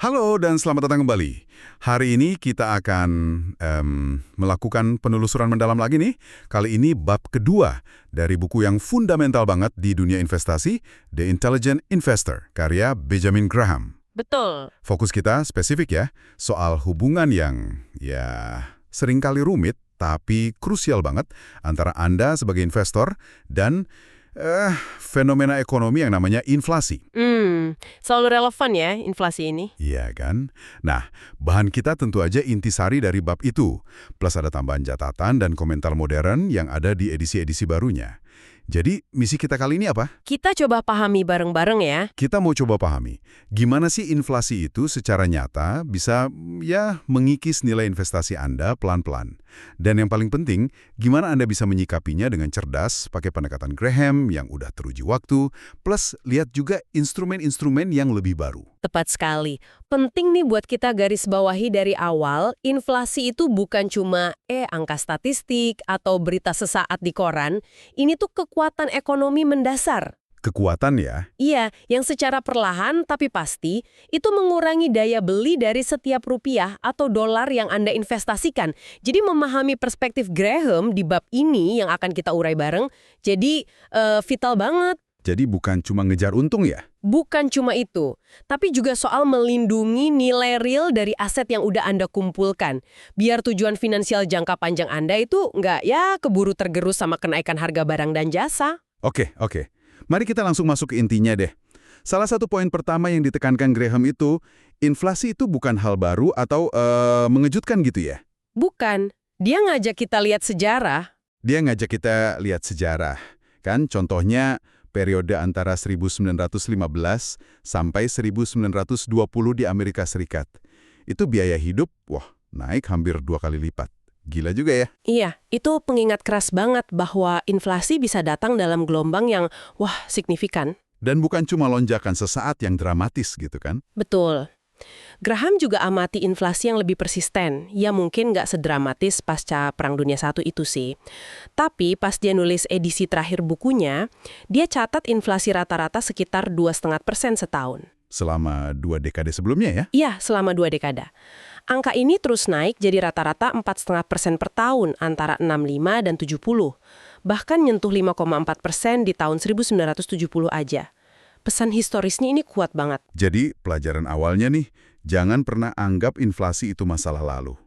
Halo dan selamat datang kembali. Hari ini kita akan melakukan penelusuran mendalam lagi nih. Kali ini bab kedua dari buku yang fundamental banget di dunia investasi, The Intelligent Investor, karya Benjamin Graham. Betul. Fokus kita spesifik ya, soal hubungan yang seringkali rumit tapi krusial banget antara Anda sebagai investor dan fenomena ekonomi yang namanya inflasi. Selalu relevan ya inflasi ini. Iya kan? Nah, bahan kita tentu aja intisari dari bab itu, plus ada tambahan catatan dan komentar modern yang ada di edisi-edisi barunya. Jadi, misi kita kali ini apa? Kita coba pahami bareng-bareng ya. Kita mau coba pahami, gimana sih inflasi itu secara nyata bisa mengikis nilai investasi Anda pelan-pelan. Dan yang paling penting, gimana Anda bisa menyikapinya dengan cerdas, pakai pendekatan Graham yang udah teruji waktu, plus lihat juga instrumen-instrumen yang lebih baru. Tepat sekali. Penting nih buat kita garis bawahi dari awal, inflasi itu bukan cuma angka statistik atau berita sesaat di koran. Ini tuh kekuatan ekonomi mendasar. Kekuatan ya? Iya, yang secara perlahan tapi pasti itu mengurangi daya beli dari setiap rupiah atau dolar yang Anda investasikan. Jadi memahami perspektif Graham di bab ini yang akan kita urai bareng, jadi vital banget. Jadi bukan cuma ngejar untung ya? Bukan cuma itu, tapi juga soal melindungi nilai real dari aset yang udah Anda kumpulkan. Biar tujuan finansial jangka panjang Anda itu nggak keburu tergerus sama kenaikan harga barang dan jasa. Oke. Mari kita langsung masuk ke intinya deh. Salah satu poin pertama yang ditekankan Graham itu, inflasi itu bukan hal baru atau mengejutkan gitu ya? Bukan. Dia ngajak kita lihat sejarah. Dia ngajak kita lihat sejarah. Kan contohnya periode antara 1915 sampai 1920 di Amerika Serikat. Itu biaya hidup, naik hampir 2 kali lipat. Gila juga ya? Iya, itu pengingat keras banget bahwa inflasi bisa datang dalam gelombang yang, signifikan. Dan bukan cuma lonjakan sesaat yang dramatis gitu kan? Betul. Graham juga amati inflasi yang lebih persisten. Ya mungkin nggak sedramatis pasca Perang Dunia I itu sih. Tapi pas dia nulis edisi terakhir bukunya, dia catat inflasi rata-rata sekitar 2,5% setahun. Selama 2 dekade sebelumnya ya? Iya, selama 2 dekade. Angka ini terus naik jadi rata-rata 4,5% per tahun antara 65 dan 70. Bahkan nyentuh 5,4% di tahun 1970 aja. Pesan historisnya ini kuat banget. Jadi pelajaran awalnya nih, jangan pernah anggap inflasi itu masalah lalu.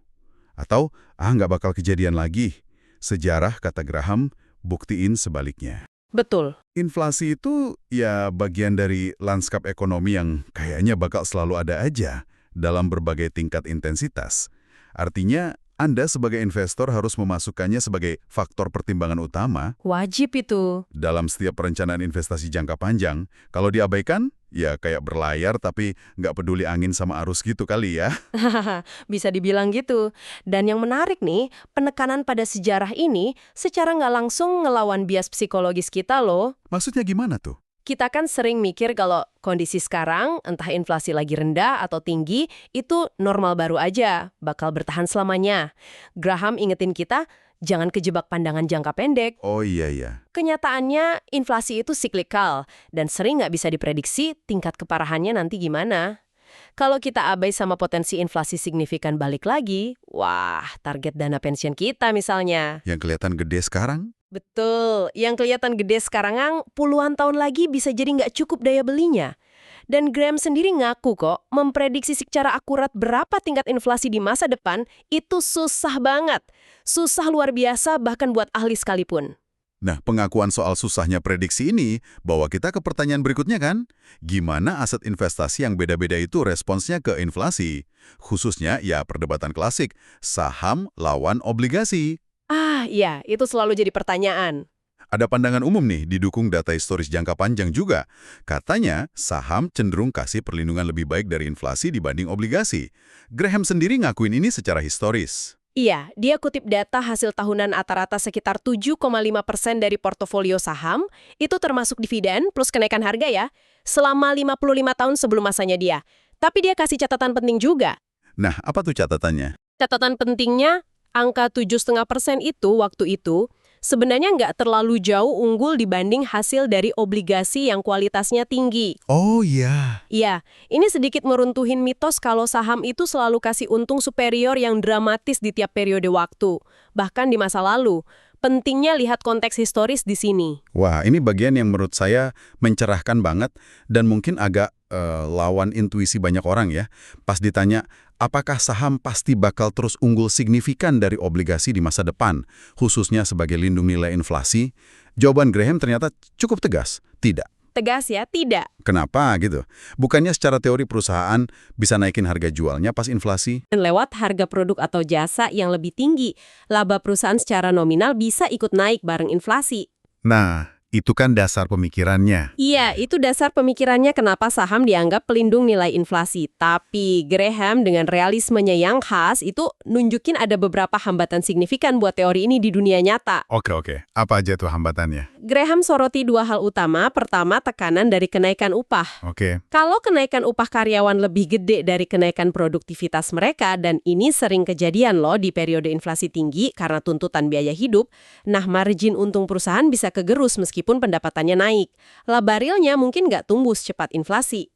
Atau, nggak bakal kejadian lagi. Sejarah, kata Graham, buktiin sebaliknya. Betul. Inflasi itu ya bagian dari lanskap ekonomi yang kayaknya bakal selalu ada aja dalam berbagai tingkat intensitas. Artinya, Anda sebagai investor harus memasukkannya sebagai faktor pertimbangan utama. Wajib itu. Dalam setiap perencanaan investasi jangka panjang. Kalau diabaikan, ya kayak berlayar tapi nggak peduli angin sama arus gitu kali ya. Bisa dibilang gitu. Dan yang menarik nih, penekanan pada sejarah ini secara nggak langsung ngelawan bias psikologis kita loh. Maksudnya gimana tuh? Kita kan sering mikir kalau kondisi sekarang, entah inflasi lagi rendah atau tinggi, itu normal baru aja, bakal bertahan selamanya. Graham ingetin kita, jangan kejebak pandangan jangka pendek. Oh iya. Kenyataannya, inflasi itu siklikal, dan sering nggak bisa diprediksi tingkat keparahannya nanti gimana. Kalau kita abai sama potensi inflasi signifikan balik lagi, target dana pensiun kita misalnya. Yang kelihatan gede sekarang? Betul, yang kelihatan gede sekarang puluhan tahun lagi bisa jadi nggak cukup daya belinya. Dan Graham sendiri ngaku kok, memprediksi secara akurat berapa tingkat inflasi di masa depan itu susah banget. Susah luar biasa bahkan buat ahli sekalipun. Nah, pengakuan soal susahnya prediksi ini bawa kita ke pertanyaan berikutnya kan? Gimana aset investasi yang beda-beda itu responsnya ke inflasi? Khususnya perdebatan klasik, saham lawan obligasi. Iya, itu selalu jadi pertanyaan. Ada pandangan umum nih, didukung data historis jangka panjang juga. Katanya, saham cenderung kasih perlindungan lebih baik dari inflasi dibanding obligasi. Graham sendiri ngakuin ini secara historis. Iya, dia kutip data hasil tahunan rata-rata sekitar 7,5% dari portofolio saham, itu termasuk dividen plus kenaikan harga ya, selama 55 tahun sebelum masanya dia. Tapi dia kasih catatan penting juga. Nah, apa tuh catatannya? Catatan pentingnya, angka 7,5% itu waktu itu sebenarnya nggak terlalu jauh unggul dibanding hasil dari obligasi yang kualitasnya tinggi. Oh iya. Iya, ini sedikit meruntuhin mitos kalau saham itu selalu kasih untung superior yang dramatis di tiap periode waktu. Bahkan di masa lalu, pentingnya lihat konteks historis di sini. Wah, ini bagian yang menurut saya mencerahkan banget dan mungkin agak lawan intuisi banyak orang ya. Pas ditanya, apakah saham pasti bakal terus unggul signifikan dari obligasi di masa depan, khususnya sebagai lindung nilai inflasi? Jawaban Graham ternyata cukup tegas, tidak. Tegas ya, tidak. Kenapa gitu? Bukannya secara teori perusahaan bisa naikin harga jualnya pas inflasi? Dan lewat harga produk atau jasa yang lebih tinggi, laba perusahaan secara nominal bisa ikut naik bareng inflasi. Nah, itu kan dasar pemikirannya. Iya, itu dasar pemikirannya kenapa saham dianggap pelindung nilai inflasi. Tapi Graham dengan realismenya yang khas itu nunjukin ada beberapa hambatan signifikan buat teori ini di dunia nyata. Oke. Apa aja tuh hambatannya? Graham soroti dua hal utama. Pertama, tekanan dari kenaikan upah. Oke. Kalau kenaikan upah karyawan lebih gede dari kenaikan produktivitas mereka, dan ini sering kejadian loh di periode inflasi tinggi karena tuntutan biaya hidup, nah margin untung perusahaan bisa kegerus meskipun pendapatannya naik. Laba realnya mungkin nggak tumbuh secepat inflasi.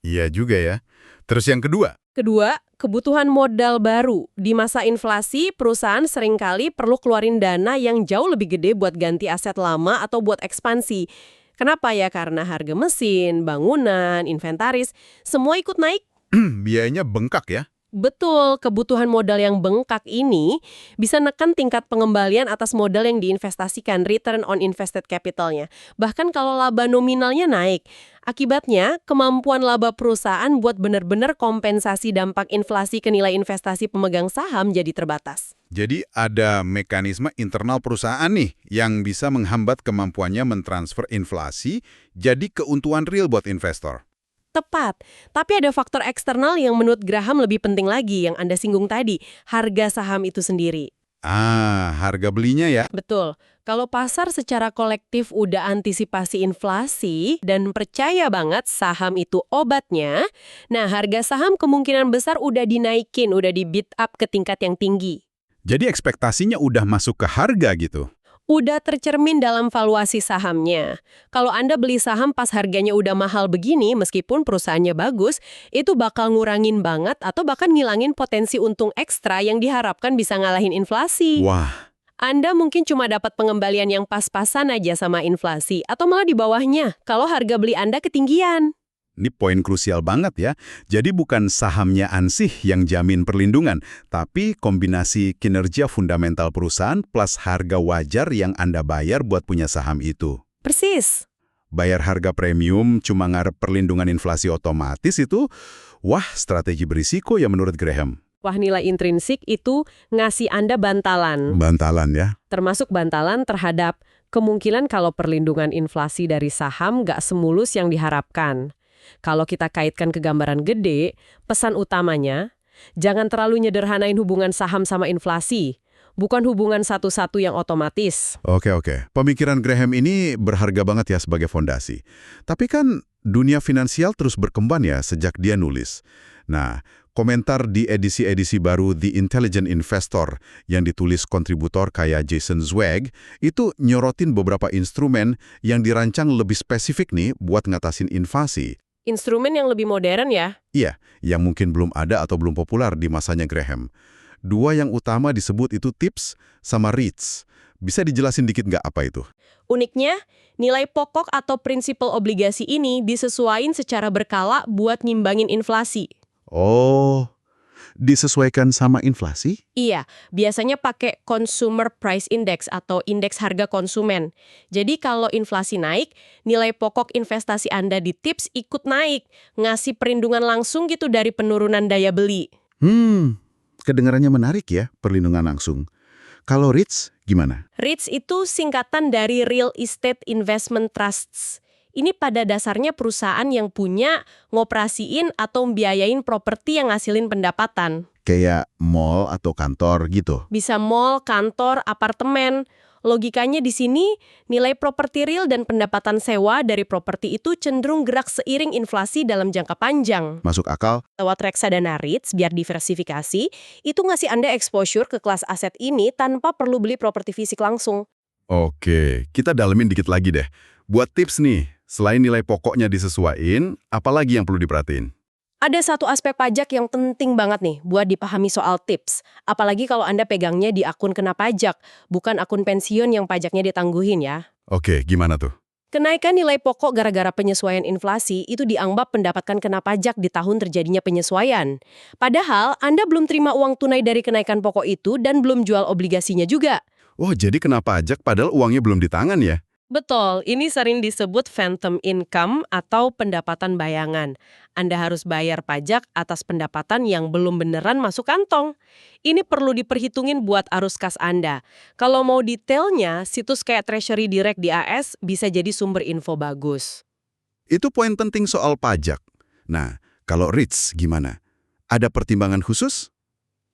Iya juga ya. Terus yang kedua? Kedua, kebutuhan modal baru. Di masa inflasi, perusahaan seringkali perlu keluarin dana yang jauh lebih gede buat ganti aset lama atau buat ekspansi. Kenapa ya? Karena harga mesin, bangunan, inventaris, semua ikut naik. Biayanya bengkak ya? Betul, kebutuhan modal yang bengkak ini bisa neken tingkat pengembalian atas modal yang diinvestasikan, return on invested capital-nya. Bahkan kalau laba nominalnya naik. Akibatnya, kemampuan laba perusahaan buat benar-benar kompensasi dampak inflasi ke nilai investasi pemegang saham jadi terbatas. Jadi ada mekanisme internal perusahaan nih yang bisa menghambat kemampuannya mentransfer inflasi jadi keuntungan real buat investor. Tepat. Tapi ada faktor eksternal yang menurut Graham lebih penting lagi yang Anda singgung tadi, harga saham itu sendiri. Harga belinya ya? Betul. Kalau pasar secara kolektif udah antisipasi inflasi dan percaya banget saham itu obatnya, nah harga saham kemungkinan besar udah dinaikin, udah di-bid up ke tingkat yang tinggi. Jadi ekspektasinya udah masuk ke harga gitu? Udah tercermin dalam valuasi sahamnya. Kalau Anda beli saham pas harganya udah mahal begini, meskipun perusahaannya bagus, itu bakal ngurangin banget atau bahkan ngilangin potensi untung ekstra yang diharapkan bisa ngalahin inflasi. Wah, Anda mungkin cuma dapat pengembalian yang pas-pasan aja sama inflasi, atau malah di bawahnya, kalau harga beli Anda ketinggian. ini poin krusial banget ya. Jadi bukan sahamnya ansih yang jamin perlindungan, tapi kombinasi kinerja fundamental perusahaan plus harga wajar yang Anda bayar buat punya saham itu. Persis. Bayar harga premium cuma ngarep perlindungan inflasi otomatis itu, wah strategi berisiko ya menurut Graham. Wah, nilai intrinsik itu ngasih Anda bantalan. Bantalan ya. Termasuk bantalan terhadap kemungkinan kalau perlindungan inflasi dari saham nggak semulus yang diharapkan. Kalau kita kaitkan ke gambaran gede, pesan utamanya, jangan terlalu nyederhanain hubungan saham sama inflasi. Bukan hubungan satu-satu yang otomatis. Oke. Pemikiran Graham ini berharga banget ya sebagai fondasi. Tapi kan dunia finansial terus berkembang ya sejak dia nulis. Nah, komentar di edisi-edisi baru The Intelligent Investor yang ditulis kontributor kayak Jason Zweig itu nyorotin beberapa instrumen yang dirancang lebih spesifik nih buat ngatasin inflasi. Instrumen yang lebih modern ya. Iya, yang mungkin belum ada atau belum populer di masanya Graham. Dua yang utama disebut itu TIPS sama REITs. Bisa dijelasin dikit nggak apa itu? Uniknya, nilai pokok atau prinsipal obligasi ini disesuaikan secara berkala buat ngimbangin inflasi. Oh, disesuaikan sama inflasi? Iya, biasanya pakai Consumer Price Index atau indeks harga konsumen. Jadi kalau inflasi naik, nilai pokok investasi Anda di TIPS ikut naik, ngasih perlindungan langsung gitu dari penurunan daya beli. Kedengarannya menarik ya, perlindungan langsung. Kalau REITs, gimana? REITs itu singkatan dari Real Estate Investment Trusts. Ini pada dasarnya perusahaan yang punya, ngoperasiin atau membiayain properti yang ngasilin pendapatan. Kayak mall atau kantor gitu? Bisa mall, kantor, apartemen. Logikanya di sini, nilai properti real dan pendapatan sewa dari properti itu cenderung gerak seiring inflasi dalam jangka panjang. Masuk akal? Lewat reksadana REITs, biar diversifikasi, itu ngasih Anda exposure ke kelas aset ini tanpa perlu beli properti fisik langsung. Oke, kita dalemin dikit lagi deh. Buat tips nih, selain nilai pokoknya disesuaiin, apalagi yang perlu diperhatiin? Ada satu aspek pajak yang penting banget nih buat dipahami soal tips. Apalagi kalau Anda pegangnya di akun kena pajak, bukan akun pensiun yang pajaknya ditangguhin ya. Oke, gimana tuh? Kenaikan nilai pokok gara-gara penyesuaian inflasi itu dianggap mendapatkan kena pajak di tahun terjadinya penyesuaian. Padahal Anda belum terima uang tunai dari kenaikan pokok itu dan belum jual obligasinya juga. Oh, jadi kena pajak padahal uangnya belum di tangan ya? Betul, ini sering disebut phantom income atau pendapatan bayangan. Anda harus bayar pajak atas pendapatan yang belum beneran masuk kantong. Ini perlu diperhitungin buat arus kas Anda. Kalau mau detailnya, situs kayak Treasury Direct di AS bisa jadi sumber info bagus. Itu poin penting soal pajak. Nah, kalau REITs gimana? Ada pertimbangan khusus?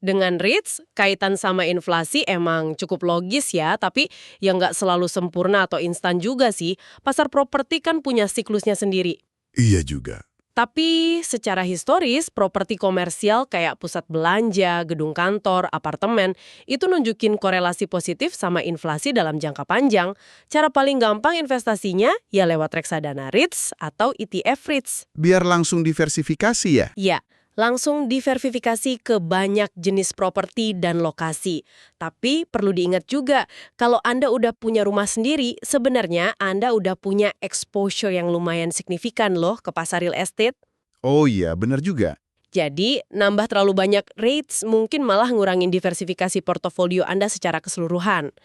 Dengan REITs, kaitan sama inflasi emang cukup logis ya, tapi ya nggak selalu sempurna atau instan juga sih. Pasar properti kan punya siklusnya sendiri. Iya juga. Tapi secara historis, properti komersial kayak pusat belanja, gedung kantor, apartemen, itu nunjukin korelasi positif sama inflasi dalam jangka panjang. Cara paling gampang investasinya ya lewat reksadana REITs atau ETF REITs. Biar langsung diversifikasi ya? Ya, langsung diverifikasi ke banyak jenis properti dan lokasi. Tapi perlu diingat juga, kalau Anda udah punya rumah sendiri, sebenarnya Anda udah punya exposure yang lumayan signifikan loh ke pasar real estate. Oh iya, benar juga. Jadi, nambah terlalu banyak REITs mungkin malah ngurangin diversifikasi portofolio Anda secara keseluruhan.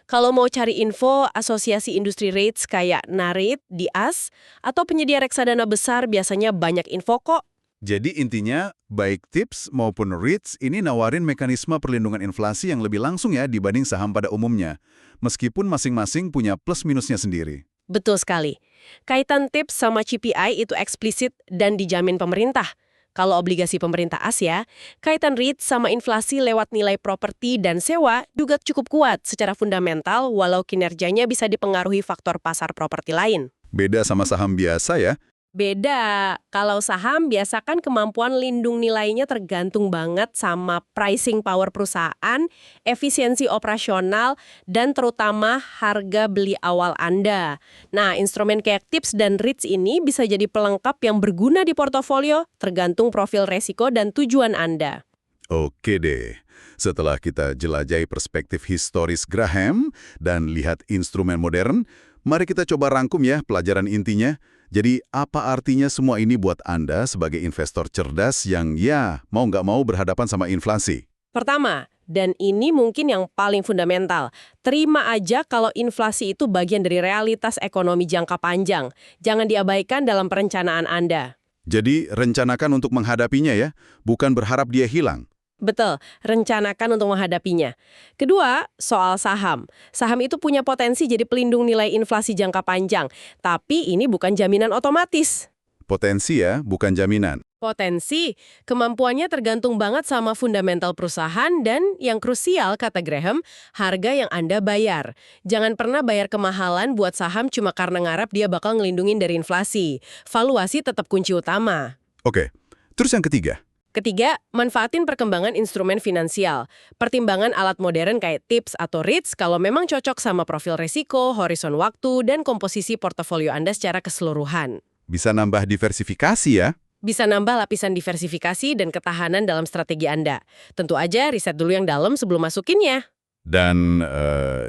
Kalau mau cari info, asosiasi industri REITs kayak NAREIT di AS, atau penyedia reksadana besar biasanya banyak info kok. Jadi intinya, baik tips maupun REITs ini nawarin mekanisme perlindungan inflasi yang lebih langsung ya dibanding saham pada umumnya. Meskipun masing-masing punya plus minusnya sendiri. Betul sekali. Kaitan tips sama CPI itu eksplisit dan dijamin pemerintah. Kalau obligasi pemerintah Asia, kaitan REITs sama inflasi lewat nilai properti dan sewa juga cukup kuat secara fundamental walau kinerjanya bisa dipengaruhi faktor pasar properti lain. Beda sama saham biasa ya. Beda. Kalau saham biasa kan kemampuan lindung nilainya tergantung banget sama pricing power perusahaan, efisiensi operasional, dan terutama harga beli awal Anda. Nah, instrumen kayak tips dan REITs ini bisa jadi pelengkap yang berguna di portofolio, tergantung profil resiko dan tujuan Anda. Oke deh. Setelah kita jelajahi perspektif historis Graham dan lihat instrumen modern, mari kita coba rangkum ya pelajaran intinya. Jadi, apa artinya semua ini buat Anda sebagai investor cerdas yang ya mau nggak mau berhadapan sama inflasi? Pertama, dan ini mungkin yang paling fundamental, terima aja kalau inflasi itu bagian dari realitas ekonomi jangka panjang. Jangan diabaikan dalam perencanaan Anda. Jadi, rencanakan untuk menghadapinya ya, bukan berharap dia hilang. Betul, rencanakan untuk menghadapinya. Kedua, soal saham. Saham itu punya potensi jadi pelindung nilai inflasi jangka panjang, tapi ini bukan jaminan otomatis. Potensi ya, bukan jaminan. Potensi, kemampuannya tergantung banget sama fundamental perusahaan dan yang krusial, kata Graham, harga yang Anda bayar. Jangan pernah bayar kemahalan buat saham cuma karena ngarep dia bakal ngelindungin dari inflasi. Valuasi tetap kunci utama. Oke, terus yang ketiga? Ketiga, manfaatin perkembangan instrumen finansial. Pertimbangan alat modern kayak tips atau REITs kalau memang cocok sama profil risiko, horizon waktu, dan komposisi portofolio Anda secara keseluruhan. Bisa nambah diversifikasi ya? Bisa nambah lapisan diversifikasi dan ketahanan dalam strategi Anda. Tentu aja riset dulu yang dalam sebelum masukinnya. Dan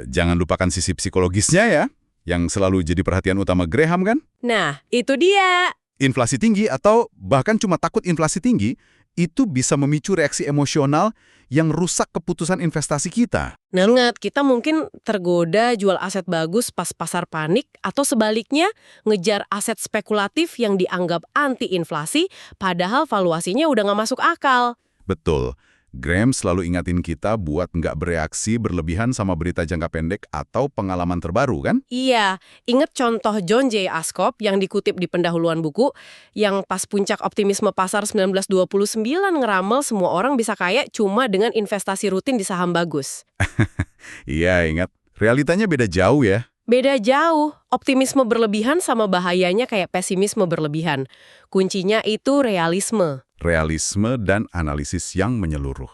jangan lupakan sisi psikologisnya ya, yang selalu jadi perhatian utama Graham kan? Nah, itu dia. Inflasi tinggi atau bahkan cuma takut inflasi tinggi, itu bisa memicu reaksi emosional yang rusak keputusan investasi kita. Nah, ingat, kita mungkin tergoda jual aset bagus pas pasar panik, atau sebaliknya, ngejar aset spekulatif yang dianggap anti-inflasi, padahal valuasinya udah nggak masuk akal. Betul. Graham selalu ingatin kita buat nggak bereaksi berlebihan sama berita jangka pendek atau pengalaman terbaru, kan? Iya, ingat contoh John J. Ascop yang dikutip di pendahuluan buku, yang pas puncak optimisme pasar 1929 ngeramal semua orang bisa kaya cuma dengan investasi rutin di saham bagus. Iya, ingat. Realitanya beda jauh ya. Beda jauh, optimisme berlebihan sama bahayanya kayak pesimisme berlebihan. Kuncinya itu realisme. Realisme dan analisis yang menyeluruh.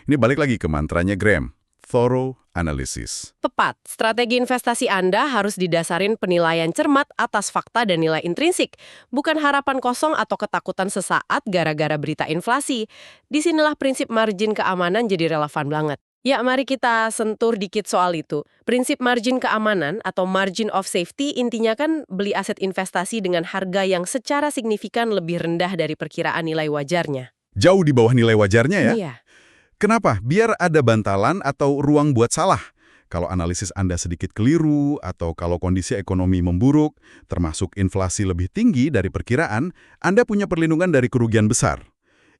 Ini balik lagi ke mantranya Graham, thorough analysis. Tepat, strategi investasi Anda harus didasarin penilaian cermat atas fakta dan nilai intrinsik, bukan harapan kosong atau ketakutan sesaat gara-gara berita inflasi. Disinilah prinsip margin keamanan jadi relevan banget. Ya, mari kita sentuh dikit soal itu. Prinsip margin keamanan atau margin of safety intinya kan beli aset investasi dengan harga yang secara signifikan lebih rendah dari perkiraan nilai wajarnya. Jauh di bawah nilai wajarnya ya. Iya. Kenapa? Biar ada bantalan atau ruang buat salah. Kalau analisis Anda sedikit keliru atau kalau kondisi ekonomi memburuk, termasuk inflasi lebih tinggi dari perkiraan, Anda punya perlindungan dari kerugian besar.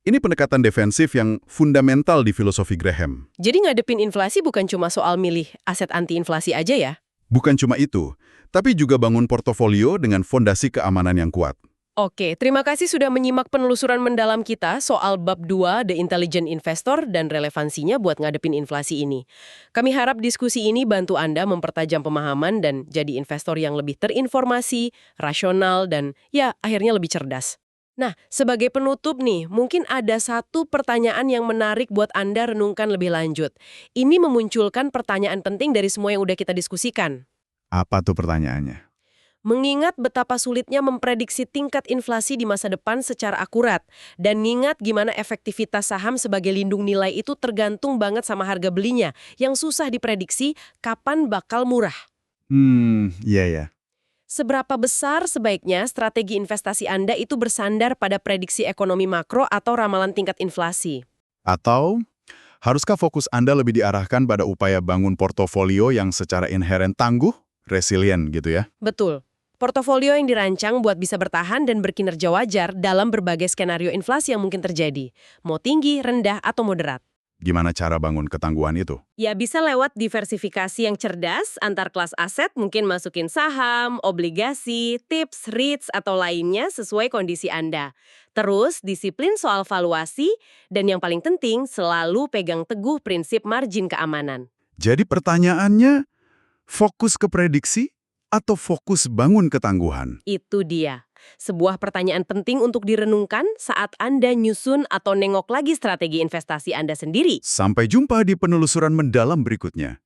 Ini pendekatan defensif yang fundamental di filosofi Graham. Jadi ngadepin inflasi bukan cuma soal milih aset anti-inflasi aja ya? Bukan cuma itu, tapi juga bangun portofolio dengan fondasi keamanan yang kuat. Oke, terima kasih sudah menyimak penelusuran mendalam kita soal bab 2 The Intelligent Investor dan relevansinya buat ngadepin inflasi ini. Kami harap diskusi ini bantu Anda mempertajam pemahaman dan jadi investor yang lebih terinformasi, rasional, dan ya akhirnya lebih cerdas. Nah, sebagai penutup nih, mungkin ada satu pertanyaan yang menarik buat Anda renungkan lebih lanjut. Ini memunculkan pertanyaan penting dari semua yang udah kita diskusikan. Apa tuh pertanyaannya? Mengingat betapa sulitnya memprediksi tingkat inflasi di masa depan secara akurat, dan ngingat gimana efektivitas saham sebagai lindung nilai itu tergantung banget sama harga belinya, yang susah diprediksi kapan bakal murah. Iya ya. Seberapa besar sebaiknya strategi investasi Anda itu bersandar pada prediksi ekonomi makro atau ramalan tingkat inflasi? Atau, haruskah fokus Anda lebih diarahkan pada upaya bangun portofolio yang secara inheren tangguh, resilient gitu ya? Betul. Portofolio yang dirancang buat bisa bertahan dan berkinerja wajar dalam berbagai skenario inflasi yang mungkin terjadi. Mau tinggi, rendah, atau moderat. Gimana cara bangun ketangguhan itu? Ya bisa lewat diversifikasi yang cerdas antar kelas aset, mungkin masukin saham, obligasi, tips, REITs, atau lainnya sesuai kondisi Anda. Terus, disiplin soal valuasi, dan yang paling penting, selalu pegang teguh prinsip margin keamanan. Jadi pertanyaannya, fokus ke prediksi atau fokus bangun ketangguhan? Itu dia. Sebuah pertanyaan penting untuk direnungkan saat Anda nyusun atau nengok lagi strategi investasi Anda sendiri. Sampai jumpa di penelusuran mendalam berikutnya.